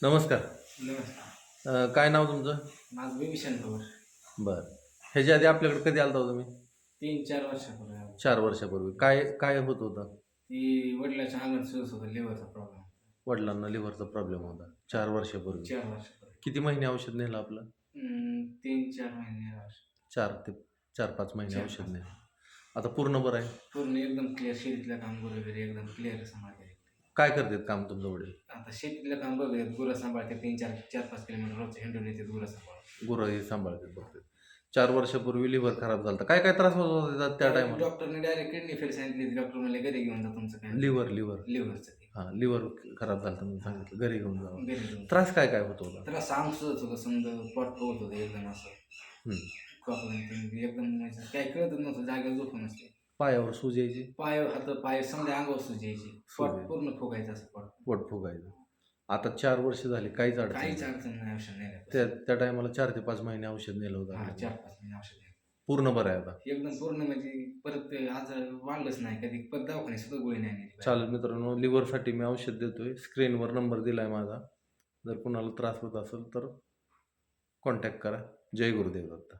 नमस्कार. नमस्कार. काय नाव तुमचं? माझं भीमसेन पवार. बरं. ह्याच्या आधी आपल्याकडे कधी आलता हो तुम्ही? 3-4 वर्षापूर्वी आलो. 4 वर्षापूर्वी. काय काय होत होतं? ती वडिलाच्या अंगात सुज होता, लिव्हरचा प्रॉब्लेम. वडिलांना लिव्हरचा प्रॉब्लेम होता 4 वर्षापूर्वी. 4 वर्षापूर्वी. किती महिने औषध नेलं आपलं? 3-4 महिने औषध. 4 ते 4-5 महिने 4-5 औषध नेलं. आता पूर्ण बरं आहे. पूर्ण एकदम क्लिअर. शेतीतलं काम वगैरे एकदम क्लिअर सांभाळते. काय करतात काम तुमचं वडील? आता शेतीतलं काम बघूयात, गुरं सांभाळते. 4-5 किलोमीटर रोज हिंडून येतात गुरं सांभाळून. गुरं हे सांभाळतात बघतात. 4 वर्षापूर्वी लिव्हर खराब झालं. काय काय त्रास होत होता त्या टायमाला? डॉक्टरने डायरेक्ट किडनी फेल सांगितली. डॉक्टर म्हणले घरी घेऊन जा तुमचं काय. लिव्हर लिव्हरचं ते. हां, लिव्हर खराब झालं म्हणून सांगितलं. घरी घेऊन जावं. घरी घेऊन. त्रास काय काय होत होता? त्याला सांग सुचत होतं, समजा पोट होत होतं एकदम असं. हं. एकदम म्हणजे काय कळतच नव्हतं, जागेवर झोपून असते. पायावर सूज यायची? पाय समजा अंगावर सुजायची. पोट पूर्ण फुगायचं असं पोट. पोट फुगायचं. आता 4 वर्ष झाली काहीच अडचण काहीच नाही. अडचण नाही औषध नेल्यापासून. त्या टायमाला 4 ते 5 महिने औषध नेलं होतं हां, आपण. 4-5 महिने औषध नेलं. पूर्ण बरं आहे आता. एकदम पूर्ण म्हणजे परत ते आजार वाढलंच नाही कधी. परत दवाखान्यात सुद्धा गोळी नाही नेली. चालेल मित्रांनो, लिव्हरसाठी मी औषध देतोय. स्क्रीनवर नंबर दिलाय माझा. जर कुणाला त्रास होत असेल तर कॉन्टॅक्ट करा. जय गुरुदेव दत्त.